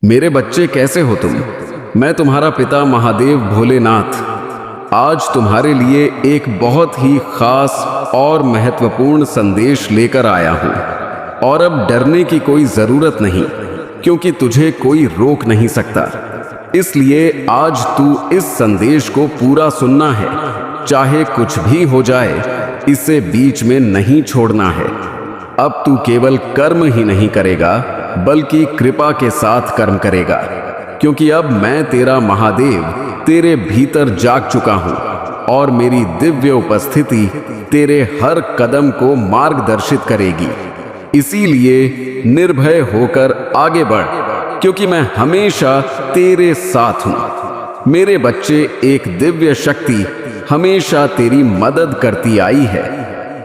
मेरे बच्चे कैसे हो तुम? मैं तुम्हारा पिता महादेव भोलेनाथ आज तुम्हारे लिए एक बहुत ही खास और महत्वपूर्ण संदेश लेकर आया हूं। और अब डरने की कोई जरूरत नहीं, क्योंकि तुझे कोई रोक नहीं सकता। इसलिए आज तू इस संदेश को पूरा सुनना है, चाहे कुछ भी हो जाए, इसे बीच में नहीं छोड़ना है। अब तू केवल कर्म ही नहीं करेगा, बल्कि कृपा के साथ कर्म करेगा, क्योंकि अब मैं तेरा महादेव तेरे भीतर जाग चुका हूं और मेरी दिव्य उपस्थिति तेरे हर कदम को मार्गदर्शित करेगी। इसीलिए निर्भय होकर आगे बढ़, क्योंकि मैं हमेशा तेरे साथ हूं। मेरे बच्चे, एक दिव्य शक्ति हमेशा तेरी मदद करती आई है,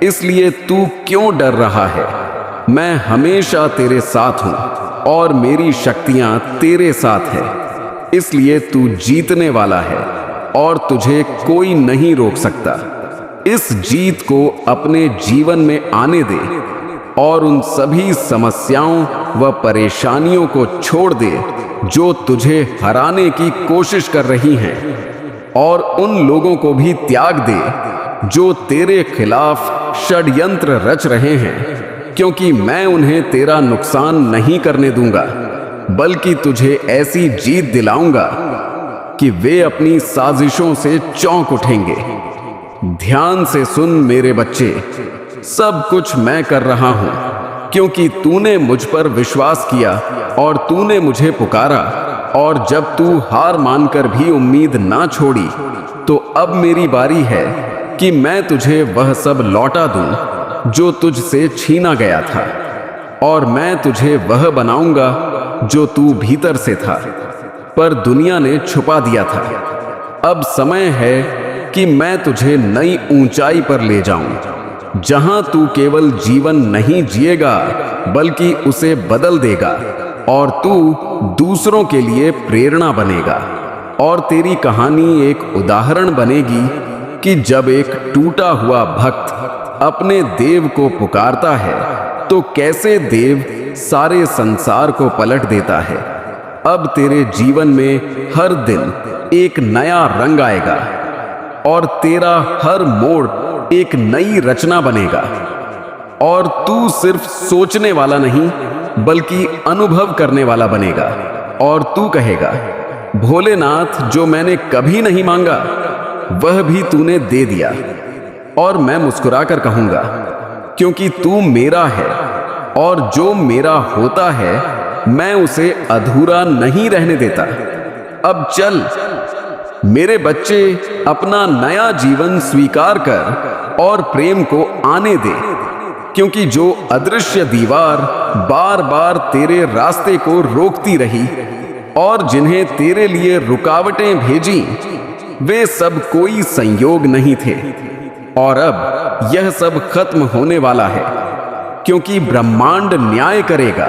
इसलिए तू क्यों डर रहा है? मैं हमेशा तेरे साथ हूं और मेरी शक्तियां तेरे साथ है। इसलिए तू जीतने वाला है और तुझे कोई नहीं रोक सकता। इस जीत को अपने जीवन में आने दे और उन सभी समस्याओं व परेशानियों को छोड़ दे जो तुझे हराने की कोशिश कर रही हैं, और उन लोगों को भी त्याग दे जो तेरे खिलाफ षड्यंत्र रच रहे हैं, क्योंकि मैं उन्हें तेरा नुकसान नहीं करने दूंगा, बल्कि तुझे ऐसी जीत दिलाऊंगा कि वे अपनी साजिशों से चौंक उठेंगे। ध्यान से सुन मेरे बच्चे, सब कुछ मैं कर रहा हूं, क्योंकि तूने मुझ पर विश्वास किया और तूने मुझे पुकारा, और जब तू हार मानकर भी उम्मीद ना छोड़ी, तो अब मेरी बारी है कि मैं तुझे वह सब लौटा दूं जो तुझसे छीना गया था, और मैं तुझे वह बनाऊंगा जो तू भीतर से था पर दुनिया ने छुपा दिया था। अब समय है कि मैं तुझे नई ऊंचाई पर ले जाऊं, जहां तू केवल जीवन नहीं जिएगा, बल्कि उसे बदल देगा, और तू दूसरों के लिए प्रेरणा बनेगा। और तेरी कहानी एक उदाहरण बनेगी कि जब एक टूटा हुआ भक्त अपने देव को पुकारता है, तो कैसे देव सारे संसार को पलट देता है। अब तेरे जीवन में हर दिन एक नया रंग आएगा और तेरा हर मोड़ एक नई रचना बनेगा, और तू सिर्फ सोचने वाला नहीं, बल्कि अनुभव करने वाला बनेगा। और तू कहेगा, भोलेनाथ, जो मैंने कभी नहीं मांगा वह भी तूने दे दिया। और मैं मुस्कुराकर कहूंगा, क्योंकि तू मेरा है, और जो मेरा होता है मैं उसे अधूरा नहीं रहने देता। अब चल मेरे बच्चे, अपना नया जीवन स्वीकार कर और प्रेम को आने दे, क्योंकि जो अदृश्य दीवार बार बार तेरे रास्ते को रोकती रही और जिन्हें तेरे लिए रुकावटें भेजी, वे सब कोई संयोग नहीं थे। और अब यह सब खत्म होने वाला है, क्योंकि ब्रह्मांड न्याय करेगा।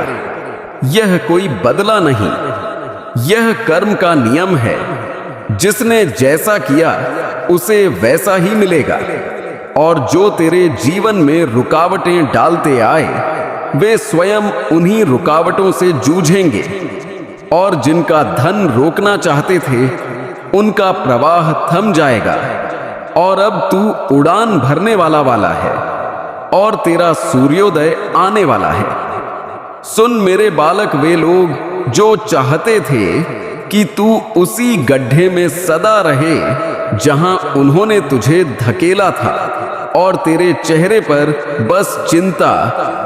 यह कोई बदला नहीं, यह कर्म का नियम है। जिसने जैसा किया उसे वैसा ही मिलेगा। और जो तेरे जीवन में रुकावटें डालते आए, वे स्वयं उन्हीं रुकावटों से जूझेंगे, और जिनका धन रोकना चाहते थे उनका प्रवाह थम जाएगा। और अब तू उड़ान भरने वाला है, और तेरा सूर्योदय आने वाला है। सुन मेरे बालक, वे लोग जो चाहते थे कि तू उसी गड्ढे में सदा रहे जहां उन्होंने तुझे धकेला था, और तेरे चेहरे पर बस चिंता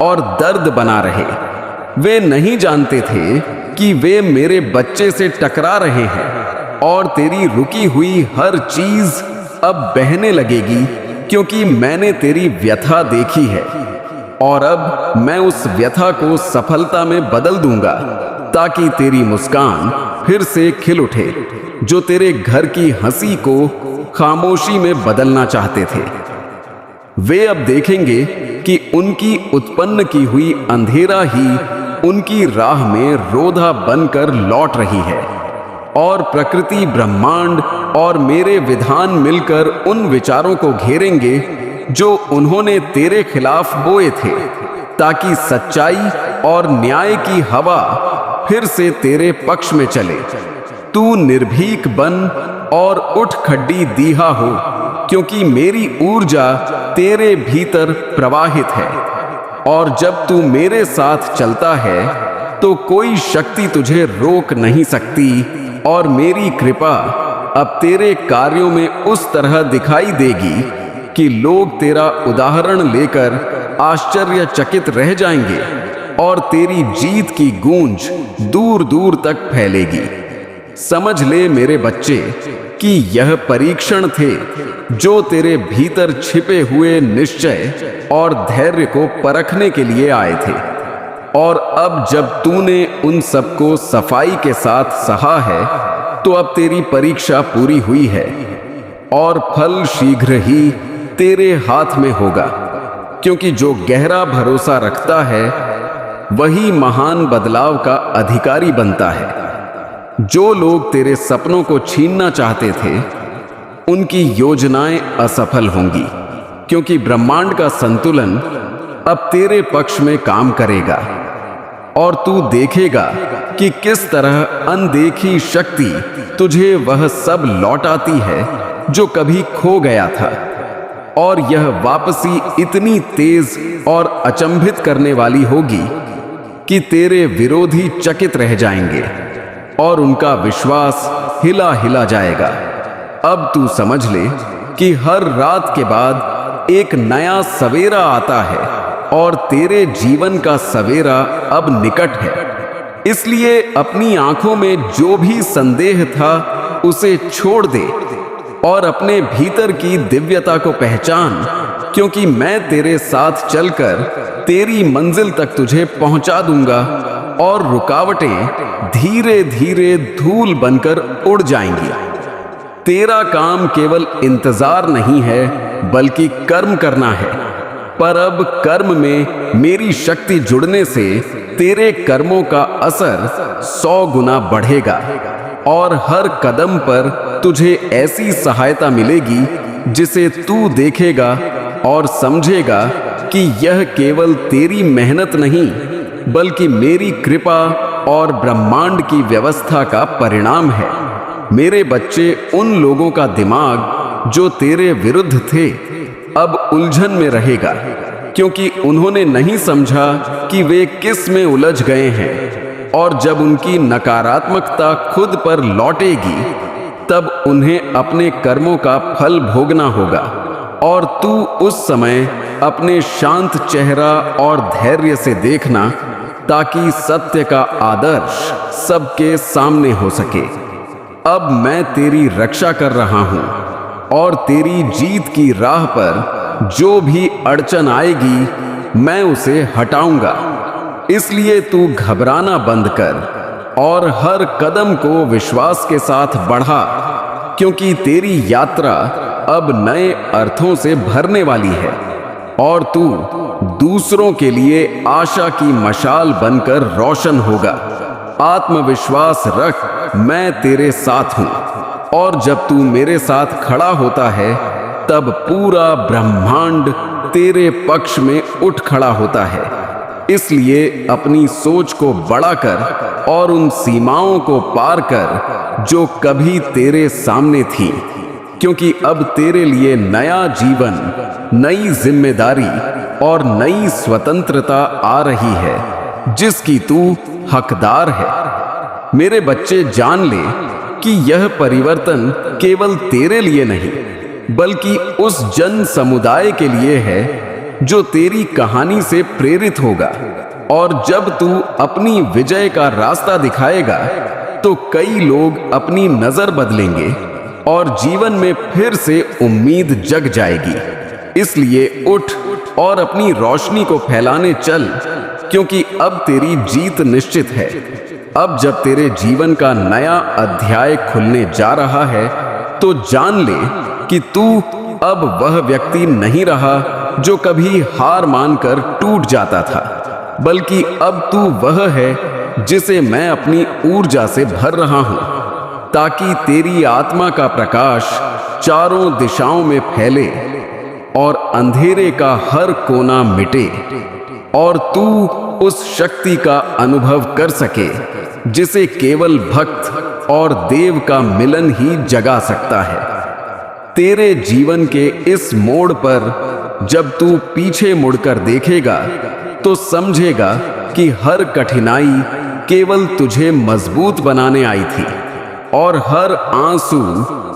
और दर्द बना रहे, वे नहीं जानते थे कि वे मेरे बच्चे से टकरा रहे हैं, और तेरी रुकी हुई हर चीज अब बहने लगेगी, क्योंकि मैंने तेरी व्यथा देखी है। और अब मैं उस व्यथा को सफलता में बदल दूंगा, ताकि तेरी मुस्कान फिर से खिल उठे, जो तेरे घर की हंसी को खामोशी में बदलना चाहते थे। वे अब देखेंगे कि उनकी उत्पन्न की हुई अंधेरा ही उनकी राह में रोधा बनकर लौट रही है, और प्रकृति, ब्रह्मांड और मेरे विधान मिलकर उन विचारों को घेरेंगे जो उन्होंने तेरे खिलाफ बोए थे, ताकि सच्चाई और न्याय की हवा फिर से तेरे पक्ष में चले। तू निर्भीक बन और उठ खड्डी दीहा हो, क्योंकि मेरी ऊर्जा तेरे भीतर प्रवाहित है। और जब तू मेरे साथ चलता है तो कोई शक्ति तुझे रोक नहीं सकती, और मेरी कृपा अब तेरे कार्यों में उस तरह दिखाई देगी कि लोग तेरा उदाहरण लेकर आश्चर्यचकित रह जाएंगे, और तेरी जीत की गूंज दूर दूर तक फैलेगी। समझ ले मेरे बच्चे कि यह परीक्षण थे जो तेरे भीतर छिपे हुए निश्चय और धैर्य को परखने के लिए आए थे। और अब जब तूने उन सबको सफाई के साथ सहा है, तो अब तेरी परीक्षा पूरी हुई है, और फल शीघ्र ही तेरे हाथ में होगा। क्योंकि जो गहरा भरोसा रखता है वही महान बदलाव का अधिकारी बनता है। जो लोग तेरे सपनों को छीनना चाहते थे, उनकी योजनाएं असफल होंगी, क्योंकि ब्रह्मांड का संतुलन अब तेरे पक्ष में काम करेगा। और तू देखेगा कि किस तरह अनदेखी शक्ति तुझे वह सब लौटाती है जो कभी खो गया था। और यह वापसी इतनी तेज और अचंभित करने वाली होगी कि तेरे विरोधी चकित रह जाएंगे और उनका विश्वास हिला हिला जाएगा। अब तू समझ ले कि हर रात के बाद एक नया सवेरा आता है, और तेरे जीवन का सवेरा अब निकट है। इसलिए अपनी आंखों में जो भी संदेह था उसे छोड़ दे, और अपने भीतर की दिव्यता को पहचान, क्योंकि मैं तेरे साथ चलकर तेरी मंजिल तक तुझे पहुंचा दूंगा, और रुकावटें धीरे धीरे धूल बनकर उड़ जाएंगी। तेरा काम केवल इंतजार नहीं है, बल्कि कर्म करना है। पर अब कर्म में मेरी शक्ति जुड़ने से तेरे कर्मों का असर 100 गुना बढ़ेगा, और हर कदम पर तुझे ऐसी सहायता मिलेगी जिसे तू देखेगा और समझेगा कि यह केवल तेरी मेहनत नहीं, बल्कि मेरी कृपा और ब्रह्मांड की व्यवस्था का परिणाम है। मेरे बच्चे, उन लोगों का दिमाग जो तेरे विरुद्ध थे अब उलझन में रहेगा, क्योंकि उन्होंने नहीं समझा कि वे किस में उलझ गए हैं। और जब उनकी नकारात्मकता खुद पर लौटेगी, तब उन्हें अपने कर्मों का फल भोगना होगा। और तू उस समय अपने शांत चेहरा और धैर्य से देखना, ताकि सत्य का आदर्श सबके सामने हो सके। अब मैं तेरी रक्षा कर रहा हूं, और तेरी जीत की राह पर जो भी अड़चन आएगी मैं उसे हटाऊंगा। इसलिए तू घबराना बंद कर और हर कदम को विश्वास के साथ बढ़ा, क्योंकि तेरी यात्रा अब नए अर्थों से भरने वाली है, और तू दूसरों के लिए आशा की मशाल बनकर रोशन होगा। आत्मविश्वास रख, मैं तेरे साथ हूं। और जब तू मेरे साथ खड़ा होता है, तब पूरा ब्रह्मांड तेरे पक्ष में उठ खड़ा होता है। इसलिए अपनी सोच को बड़ा कर और उन सीमाओं को पार कर जो कभी तेरे सामने थी, क्योंकि अब तेरे लिए नया जीवन, नई जिम्मेदारी और नई स्वतंत्रता आ रही है, जिसकी तू हकदार है। मेरे बच्चे, जान ले कि यह परिवर्तन केवल तेरे लिए नहीं, बल्कि उस जन समुदाय के लिए है जो तेरी कहानी से प्रेरित होगा। और जब तू अपनी विजय का रास्ता दिखाएगा, तो कई लोग अपनी नजर बदलेंगे और जीवन में फिर से उम्मीद जग जाएगी। इसलिए उठ और अपनी रोशनी को फैलाने चल, क्योंकि अब तेरी जीत निश्चित है। अब जब तेरे जीवन का नया अध्याय खुलने जा रहा है, तो जान ले कि तू अब वह व्यक्ति नहीं रहा जो कभी हार मानकर टूट जाता था, बल्कि अब तू वह है जिसे मैं अपनी ऊर्जा से भर रहा हूं, ताकि तेरी आत्मा का प्रकाश चारों दिशाओं में फैले और अंधेरे का हर कोना मिटे, और तू उस शक्ति का अनुभव कर सके जिसे केवल भक्त और देव का मिलन ही जगा सकता है। तेरे जीवन के इस मोड़ पर जब तू पीछे मुड़कर देखेगा तो समझेगा कि हर कठिनाई केवल तुझे मजबूत बनाने आई थी और हर आंसू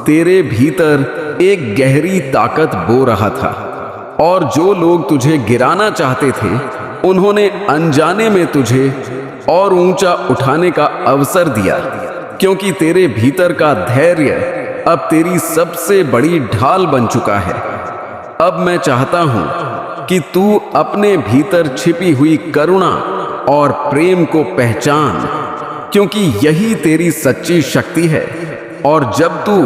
तेरे भीतर एक गहरी ताकत बो रहा था। और जो लोग तुझे गिराना चाहते थे उन्होंने अनजाने में तुझे और ऊंचा उठाने का अवसर दिया, क्योंकि तेरे भीतर का धैर्य अब तेरी सबसे बड़ी ढाल बन चुका है। अब मैं चाहता हूं कि तू अपने भीतर छिपी हुई करुणा और प्रेम को पहचान, क्योंकि यही तेरी सच्ची शक्ति है। और जब तू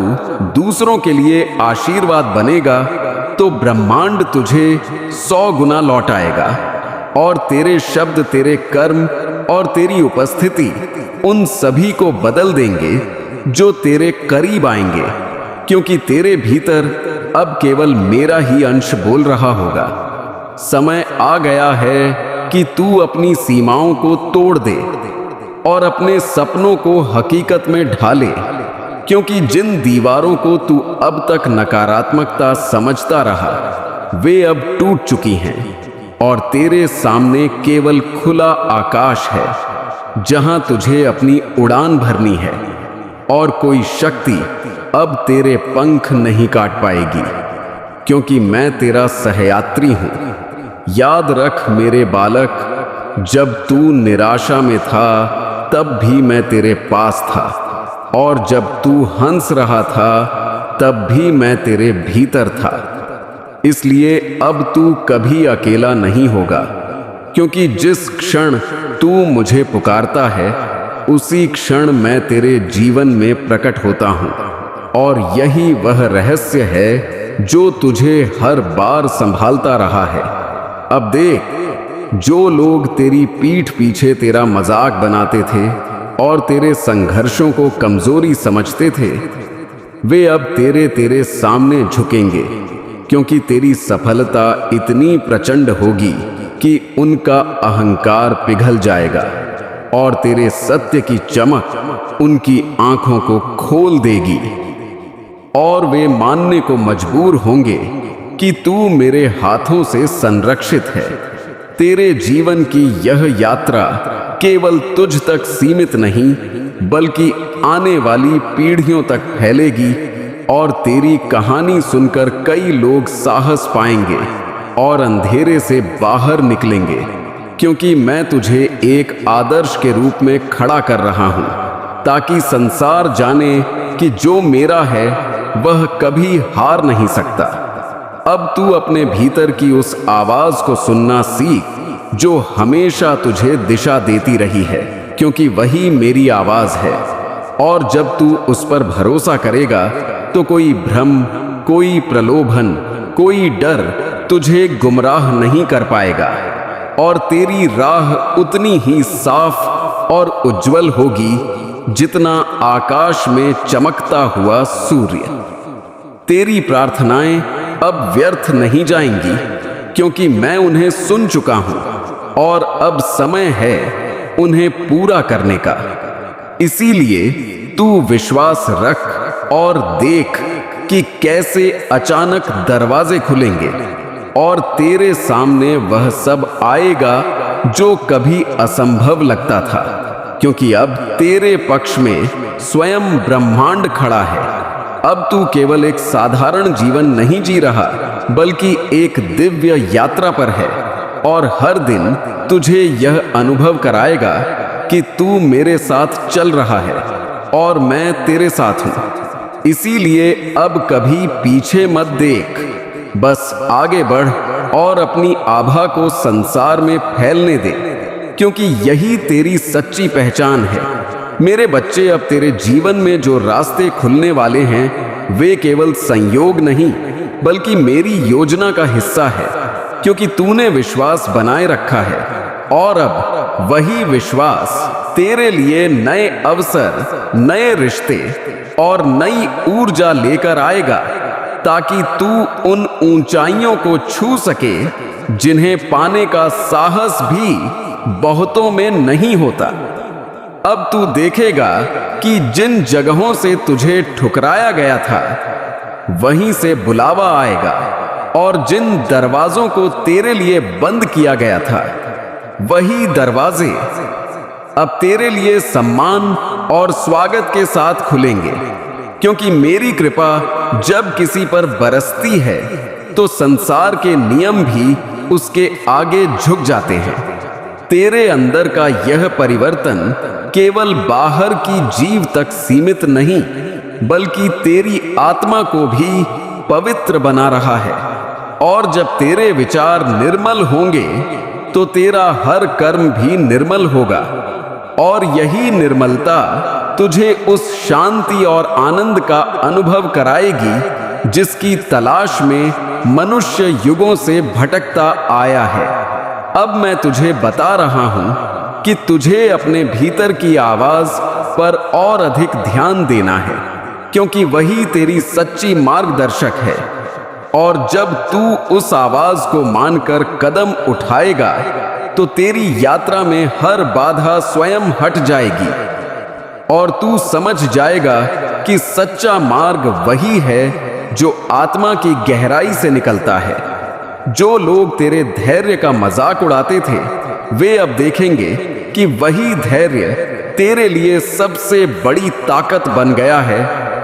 दूसरों के लिए आशीर्वाद बनेगा तो ब्रह्मांड तुझे 100 गुना लौटाएगा और तेरे शब्द, तेरे कर्म और तेरी उपस्थिति उन सभी को बदल देंगे जो तेरे करीब आएंगे, क्योंकि तेरे भीतर अब केवल मेरा ही अंश बोल रहा होगा। समय आ गया है कि तू अपनी सीमाओं को तोड़ दे और अपने सपनों को हकीकत में ढाले, क्योंकि जिन दीवारों को तू अब तक नकारात्मकता समझता रहा वे अब टूट चुकी हैं और तेरे सामने केवल खुला आकाश है जहां तुझे अपनी उड़ान भरनी है और कोई शक्ति अब तेरे पंख नहीं काट पाएगी, क्योंकि मैं तेरा सहयात्री हूं। याद रख मेरे बालक, जब तू निराशा में था तब भी मैं तेरे पास था, और जब तू हंस रहा था तब भी मैं तेरे भीतर था। इसलिए अब तू कभी अकेला नहीं होगा, क्योंकि जिस क्षण तू मुझे पुकारता है उसी क्षण मैं तेरे जीवन में प्रकट होता हूं। और यही वह रहस्य है जो तुझे हर बार संभालता रहा है। अब देख, जो लोग तेरी पीठ पीछे तेरा मजाक बनाते थे और तेरे संघर्षों को कमजोरी समझते थे, वे अब तेरे सामने झुकेंगे, क्योंकि तेरी सफलता इतनी प्रचंड होगी कि उनका अहंकार पिघल जाएगा और तेरे सत्य की चमक उनकी आंखों को खोल देगी और वे मानने को मजबूर होंगे कि तू मेरे हाथों से संरक्षित है। तेरे जीवन की यह यात्रा केवल तुझ तक सीमित नहीं, बल्कि आने वाली पीढ़ियों तक फैलेगी और तेरी कहानी सुनकर कई लोग साहस पाएंगे और अंधेरे से बाहर निकलेंगे, क्योंकि मैं तुझे एक आदर्श के रूप में खड़ा कर रहा हूं, ताकि संसार जाने कि जो मेरा है वह कभी हार नहीं सकता। अब तू अपने भीतर की उस आवाज को सुनना सीख जो हमेशा तुझे दिशा देती रही है, क्योंकि वही मेरी आवाज है। और जब तू उस पर भरोसा करेगा तो कोई भ्रम, कोई प्रलोभन, कोई डर तुझे गुमराह नहीं कर पाएगा और तेरी राह उतनी ही साफ और उज्जवल होगी जितना आकाश में चमकता हुआ सूर्य। तेरी प्रार्थनाएं अब व्यर्थ नहीं जाएंगी, क्योंकि मैं उन्हें सुन चुका हूं और अब समय है उन्हें पूरा करने का। इसीलिए तू विश्वास रख और देख कि कैसे अचानक दरवाजे खुलेंगे और तेरे सामने वह सब आएगा जो कभी असंभव लगता था, क्योंकि अब तेरे पक्ष में स्वयं ब्रह्मांड खड़ा है। अब तू केवल एक साधारण जीवन नहीं जी रहा, बल्कि एक दिव्य यात्रा पर है और हर दिन तुझे यह अनुभव कराएगा कि तू मेरे साथ चल रहा है और मैं तेरे साथ हूं। इसीलिए अब कभी पीछे मत देख, बस आगे बढ़ और अपनी आभा को संसार में फैलने दे, क्योंकि यही तेरी सच्ची पहचान है। मेरे बच्चे, अब तेरे जीवन में जो रास्ते खुलने वाले हैं वे केवल संयोग नहीं बल्कि मेरी योजना का हिस्सा है, क्योंकि तूने विश्वास बनाए रखा है और अब वही विश्वास तेरे लिए नए अवसर, नए रिश्ते और नई ऊर्जा लेकर आएगा, ताकि तू उन ऊंचाइयों को छू सके जिन्हें पाने का साहस भी बहुतों में नहीं होता। अब तू देखेगा कि जिन जगहों से तुझे ठुकराया गया था वहीं से बुलावा आएगा, और जिन दरवाजों को तेरे लिए बंद किया गया था वही दरवाजे अब तेरे लिए सम्मान और स्वागत के साथ खुलेंगे। क्योंकि मेरी कृपा जब किसी पर बरसती है तो संसार के नियम भी उसके आगे झुक जाते हैं। तेरे अंदर का यह परिवर्तन केवल बाहर की जीव तक सीमित नहीं, बल्कि तेरी आत्मा को भी पवित्र बना रहा है। और जब तेरे विचार निर्मल होंगे तो तेरा हर कर्म भी निर्मल होगा, और यही निर्मलता तुझे उस शांति और आनंद का अनुभव कराएगी जिसकी तलाश में मनुष्य युगों से भटकता आया है। अब मैं तुझे बता रहा हूं कि तुझे अपने भीतर की आवाज पर और अधिक ध्यान देना है, क्योंकि वही तेरी सच्ची मार्गदर्शक है। और जब तू उस आवाज को मानकर कदम उठाएगा तो तेरी यात्रा में हर बाधा स्वयं हट जाएगी, और तू समझ जाएगा कि सच्चा मार्ग वही है जो आत्मा की गहराई से निकलता है। जो लोग तेरे धैर्य का मजाक उड़ाते थे वे अब देखेंगे कि वही धैर्य तेरे लिए सबसे बड़ी ताकत बन गया है,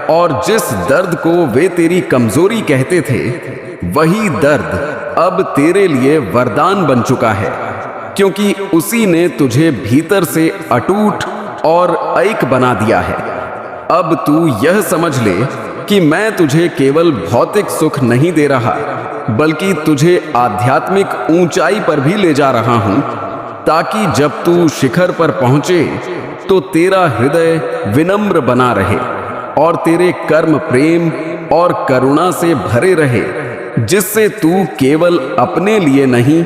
और जिस दर्द को वे तेरी कमजोरी कहते थे वही दर्द अब तेरे लिए वरदान बन चुका है, क्योंकि उसी ने तुझे भीतर से अटूट और ऐक बना दिया है। अब तू यह समझ ले कि मैं तुझे केवल भौतिक सुख नहीं दे रहा, बल्कि तुझे आध्यात्मिक ऊंचाई पर भी ले जा रहा हूं, ताकि जब तू शिखर पर पहुंचे तो तेरा हृदय विनम्र बना रहे और तेरे कर्म प्रेम और करुणा से भरे रहे, जिससे तू केवल अपने लिए नहीं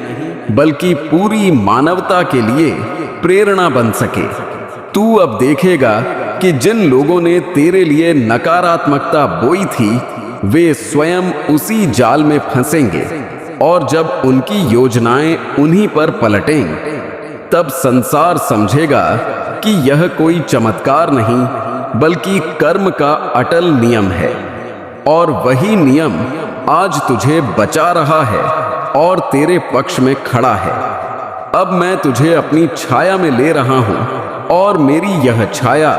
बल्कि पूरी मानवता के लिए प्रेरणा बन सके। तू अब देखेगा कि जिन लोगों ने तेरे लिए नकारात्मकता बोई थी वे स्वयं उसी जाल में फंसेंगे, और जब उनकी योजनाएं उन्हीं पर पलटें तब संसार समझेगा कि यह कोई चमत्कार नहीं बल्कि कर्म का अटल नियम है, और वही नियम आज तुझे बचा रहा है और तेरे पक्ष में खड़ा है। अब मैं तुझे अपनी छाया में ले रहा हूं, और मेरी यह छाया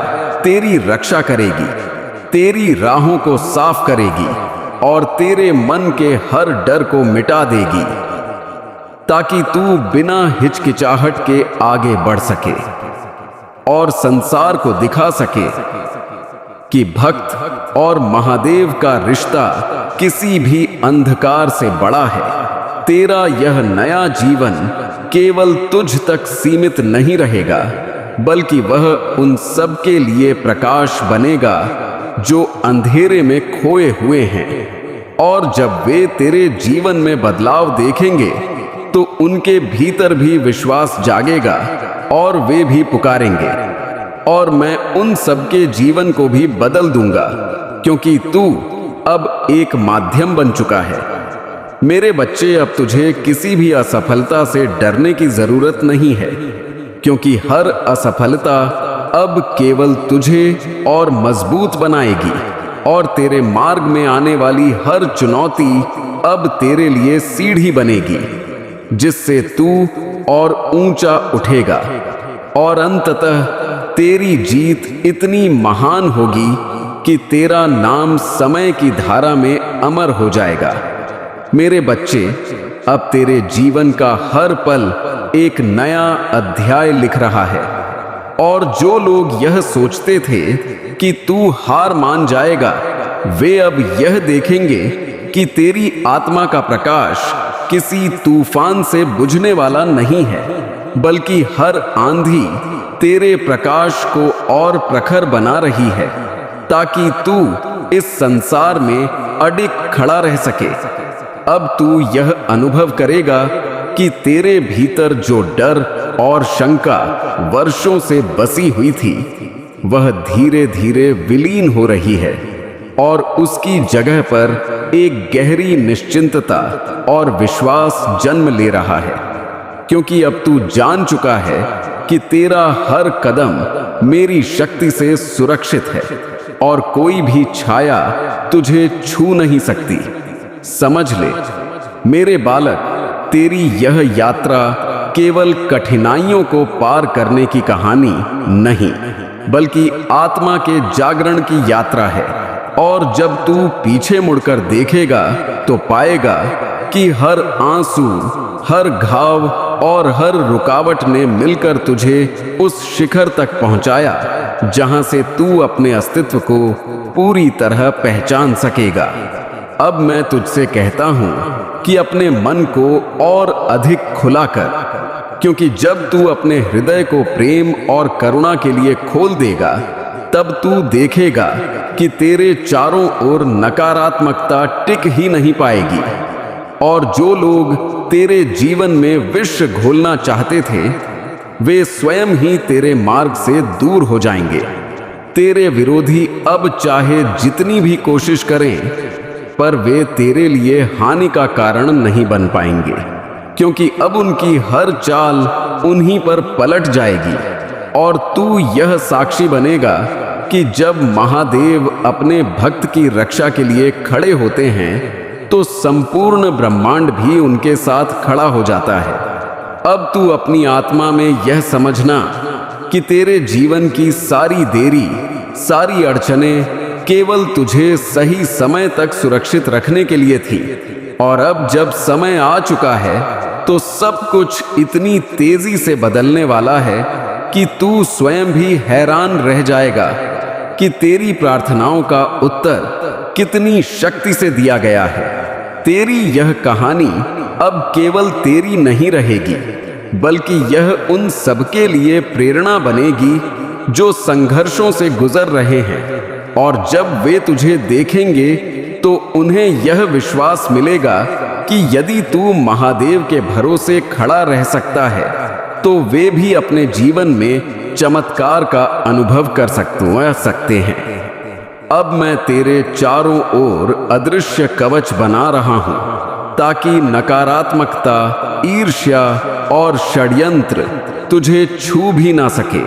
तेरी रक्षा करेगी, तेरी राहों को साफ करेगी और तेरे मन के हर डर को मिटा देगी, ताकि तू बिना हिचकिचाहट के आगे बढ़ सके और संसार को दिखा सके कि भक्त और महादेव का रिश्ता किसी भी अंधकार से बड़ा है। तेरा यह नया जीवन केवल तुझ तक सीमित नहीं रहेगा, बल्कि वह उन सब के लिए प्रकाश बनेगा जो अंधेरे में खोए हुए हैं। और जब वे तेरे जीवन में बदलाव देखेंगे तो उनके भीतर भी विश्वास जागेगा और वे भी पुकारेंगे, और मैं उन सबके जीवन को भी बदल दूंगा, क्योंकि तू अब एक माध्यम बन चुका है। मेरे बच्चे, अब तुझे किसी भी असफलता से डरने की जरूरत नहीं है, क्योंकि हर असफलता अब केवल तुझे और मजबूत बनाएगी, और तेरे मार्ग में आने वाली हर चुनौती अब तेरे लिए सीढ़ी बनेगी, जिससे तू और ऊंचा उठेगा, और अंततः तेरी जीत इतनी महान होगी कि तेरा नाम समय की धारा में अमर हो जाएगा। मेरे बच्चे, अब तेरे जीवन का हर पल एक नया अध्याय लिख रहा है, और जो लोग यह सोचते थे कि तू हार मान जाएगा, वे अब यह देखेंगे कि तेरी आत्मा का प्रकाश किसी तूफान से बुझने वाला नहीं है, बल्कि हर आंधी तेरे प्रकाश को और प्रखर बना रही है, ताकि तू इस संसार में अडिग खड़ा रह सके। अब तू यह अनुभव करेगा कि तेरे भीतर जो डर और शंका वर्षों से बसी हुई थी वह धीरे धीरे विलीन हो रही है, और उसकी जगह पर एक गहरी निश्चिंतता और विश्वास जन्म ले रहा है, क्योंकि अब तू जान चुका है कि तेरा हर कदम मेरी शक्ति से सुरक्षित है और कोई भी छाया तुझे छू नहीं सकती। समझ ले मेरे बालक, तेरी यह यात्रा केवल कठिनाइयों को पार करने की कहानी नहीं, बल्कि आत्मा के जागरण की यात्रा है। और जब तू पीछे मुड़कर देखेगा तो पाएगा कि हर आंसू, हर घाव और हर रुकावट ने मिलकर तुझे उस शिखर तक पहुंचाया जहां से तू अपने अस्तित्व को पूरी तरह पहचान सकेगा। अब मैं तुझसे कहता हूं कि अपने मन को और अधिक खुला कर, क्योंकि जब तू अपने हृदय को प्रेम और करुणा के लिए खोल देगा, तब तू देखेगा कि तेरे चारों ओर नकारात्मकता टिक ही नहीं पाएगी और जो लोग तेरे जीवन में विष घोलना चाहते थे, वे स्वयं ही तेरे मार्ग से दूर हो जाएंगे। तेरे विरोधी अब चाहे जितनी भी कोशिश करें, पर वे तेरे लिए हानि का कारण नहीं बन पाएंगे, क्योंकि अब उनकी हर चाल उन्हीं पर पलट जाएगी। और तू यह साक्षी बनेगा कि जब महादेव अपने भक्त की रक्षा के लिए खड़े होते हैं तो संपूर्ण ब्रह्मांड भी उनके साथ खड़ा हो जाता है। अब तू अपनी आत्मा में यह समझना कि तेरे जीवन की सारी देरी, सारी अड़चनें केवल तुझे सही समय तक सुरक्षित रखने के लिए थी, और अब जब समय आ चुका है तो सब कुछ इतनी तेजी से बदलने वाला है कि तू स्वयं भी हैरान रह जाएगा कि तेरी प्रार्थनाओं का उत्तर कितनी शक्ति से दिया गया है। तेरी यह कहानी अब केवल तेरी नहीं रहेगी, बल्कि यह उन सबके लिए प्रेरणा बनेगी जो संघर्षों से गुजर रहे हैं। और जब वे तुझे देखेंगे तो उन्हें यह विश्वास मिलेगा कि यदि तू महादेव के भरोसे खड़ा रह सकता है तो वे भी अपने जीवन में चमत्कार का अनुभव कर सकते हैं। अब मैं तेरे चारों ओर अदृश्य कवच बना रहा हूं ताकि नकारात्मकता, ईर्ष्या और षड्यंत्र तुझे छू भी ना सके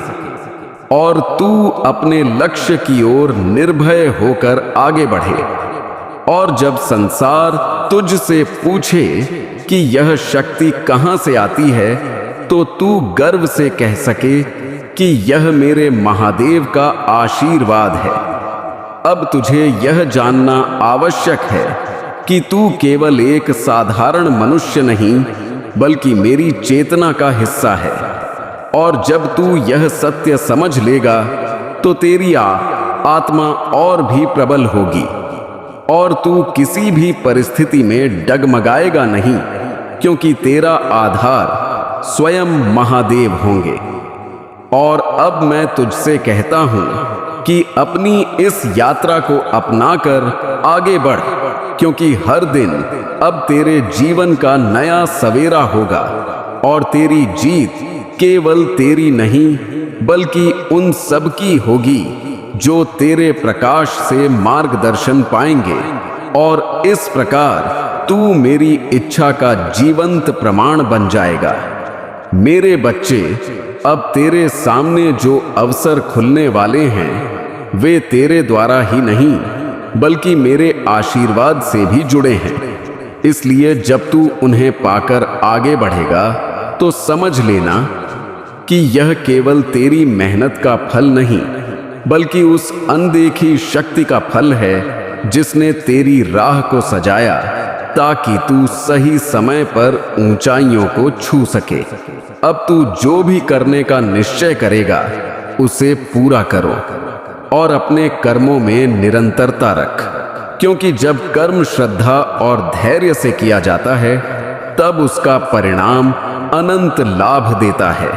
और तू अपने लक्ष्य की ओर निर्भय होकर आगे बढ़े। और जब संसार तुझसे पूछे कि यह शक्ति कहां से आती है, तो तू गर्व से कह सके कि यह मेरे महादेव का आशीर्वाद है। अब तुझे यह जानना आवश्यक है कि तू केवल एक साधारण मनुष्य नहीं, बल्कि मेरी चेतना का हिस्सा है। और जब तू यह सत्य समझ लेगा तो तेरी आत्मा और भी प्रबल होगी और तू किसी भी परिस्थिति में डगमगाएगा नहीं, क्योंकि तेरा आधार स्वयं महादेव होंगे। और अब मैं तुझसे कहता हूं कि अपनी इस यात्रा को अपनाकर आगे बढ़, क्योंकि हर दिन अब तेरे जीवन का नया सवेरा होगा और तेरी जीत केवल तेरी नहीं, बल्कि उन सब की होगी जो तेरे प्रकाश से मार्गदर्शन पाएंगे। और इस प्रकार तू मेरी इच्छा का जीवंत प्रमाण बन जाएगा। मेरे बच्चे, अब तेरे सामने जो अवसर खुलने वाले हैं वे तेरे द्वारा ही नहीं, बल्कि मेरे आशीर्वाद से भी जुड़े हैं। इसलिए जब तू उन्हें पाकर आगे बढ़ेगा तो समझ लेना कि यह केवल तेरी मेहनत का फल नहीं, बल्कि उस अनदेखी शक्ति का फल है जिसने तेरी राह को सजाया ताकि तू सही समय पर ऊंचाइयों को छू सके। अब तू जो भी करने का निश्चय करेगा उसे पूरा करो और अपने कर्मों में निरंतरता रख, क्योंकि जब कर्म श्रद्धा और धैर्य से किया जाता है तब उसका परिणाम अनंत लाभ देता है।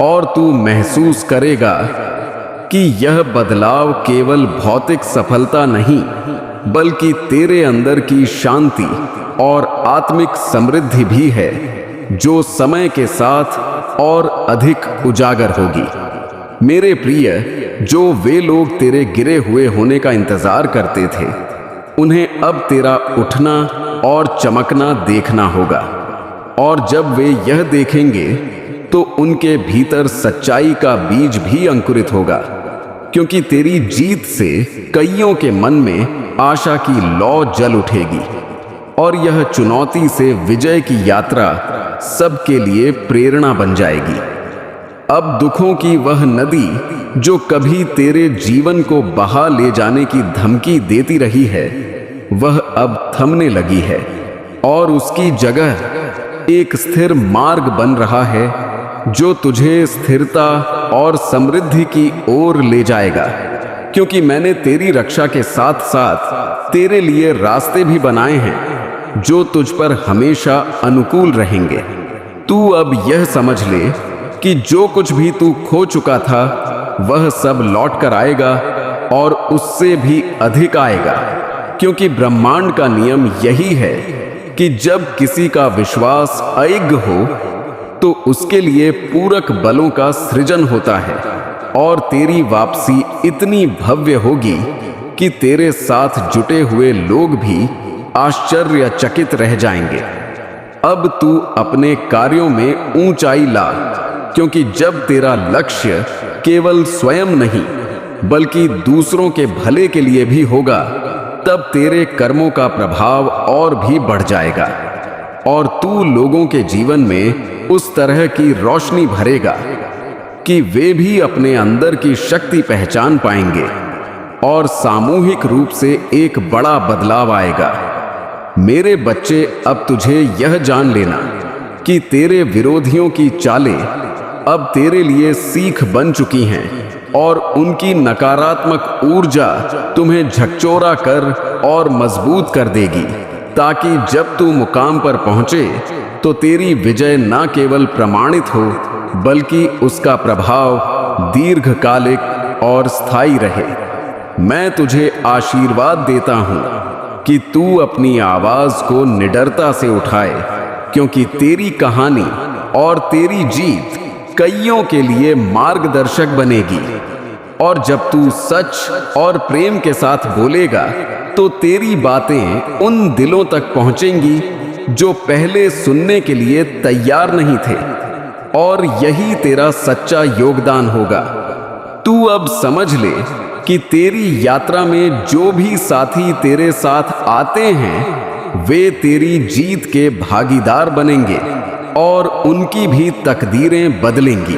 और तू महसूस करेगा कि यह बदलाव केवल भौतिक सफलता नहीं, बल्कि तेरे अंदर की शांति और आत्मिक समृद्धि भी है, जो समय के साथ और अधिक उजागर होगी। मेरे प्रिय, जो वे लोग तेरे गिरे हुए होने का इंतजार करते थे, उन्हें अब तेरा उठना और चमकना देखना होगा। और जब वे यह देखेंगे तो उनके भीतर सच्चाई का बीज भी अंकुरित होगा, क्योंकि तेरी जीत से कईयों के मन में आशा की लौ जल उठेगी और यह चुनौती से विजय की यात्रा सबके लिए प्रेरणा बन जाएगी। अब दुखों की वह नदी जो कभी तेरे जीवन को बहा ले जाने की धमकी देती रही है, वह अब थमने लगी है और उसकी जगह एक स्थिर मार्ग बन रहा है जो तुझे स्थिरता और समृद्धि की ओर ले जाएगा। क्योंकि मैंने तेरी रक्षा के साथ साथ तेरे लिए रास्ते भी बनाए हैं जो तुझ पर हमेशा अनुकूल रहेंगे। तू अब यह समझ ले कि जो कुछ भी तू खो चुका था वह सब लौट कर आएगा और उससे भी अधिक आएगा, क्योंकि ब्रह्मांड का नियम यही है कि जब किसी का विश्वास अयोग्य हो तो उसके लिए पूरक बलों का सृजन होता है और तेरी वापसी इतनी भव्य होगी कि तेरे साथ जुटे हुए लोग भी आश्चर्यचकित रह जाएंगे। अब तू अपने कार्यों में ऊंचाई ला, क्योंकि जब तेरा लक्ष्य केवल स्वयं नहीं बल्कि दूसरों के भले के लिए भी होगा, तब तेरे कर्मों का प्रभाव और भी बढ़ जाएगा और तू लोगों के जीवन में उस तरह की रोशनी भरेगा कि वे भी अपने अंदर की शक्ति पहचान पाएंगे और सामूहिक रूप से एक बड़ा बदलाव आएगा। मेरे बच्चे, अब तुझे यह जान लेना कि तेरे विरोधियों की चालें अब तेरे लिए सीख बन चुकी हैं और उनकी नकारात्मक ऊर्जा तुम्हें झकझोरा कर और मजबूत कर देगी, ताकि जब तू मुकाम पर पहुंचे तो तेरी विजय न केवल प्रमाणित हो बल्कि उसका प्रभाव दीर्घकालिक और स्थायी रहे। मैं तुझे आशीर्वाद देता हूं कि तू अपनी आवाज को निडरता से उठाए, क्योंकि तेरी कहानी और तेरी जीत कईयों के लिए मार्गदर्शक बनेगी। और जब तू सच और प्रेम के साथ बोलेगा तो तेरी बातें उन दिलों तक पहुंचेंगी जो पहले सुनने के लिए तैयार नहीं थे, और यही तेरा सच्चा योगदान होगा। तू अब समझ ले कि तेरी यात्रा में जो भी साथी तेरे साथ आते हैं वे तेरी जीत के भागीदार बनेंगे और उनकी भी तकदीरें बदलेंगी,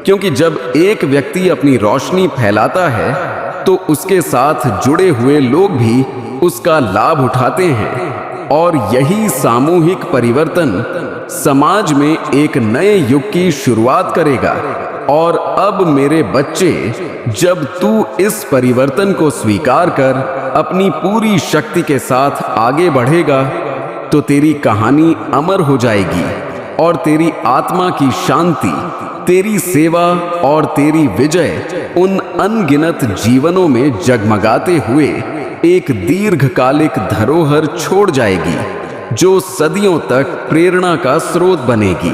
क्योंकि जब एक व्यक्ति अपनी रोशनी फैलाता है तो उसके साथ जुड़े हुए लोग भी उसका लाभ उठाते हैं और यही सामूहिक परिवर्तन समाज में एक नए युग की शुरुआत करेगा। और अब मेरे बच्चे, जब तू इस परिवर्तन को स्वीकार कर अपनी पूरी शक्ति के साथ आगे बढ़ेगा तो तेरी कहानी अमर हो जाएगी और तेरी आत्मा की शांति, तेरी सेवा और तेरी विजय उन अनगिनत जीवनों में जगमगाते हुए एक दीर्घकालिक धरोहर छोड़ जाएगी जो सदियों तक प्रेरणा का स्रोत बनेगी।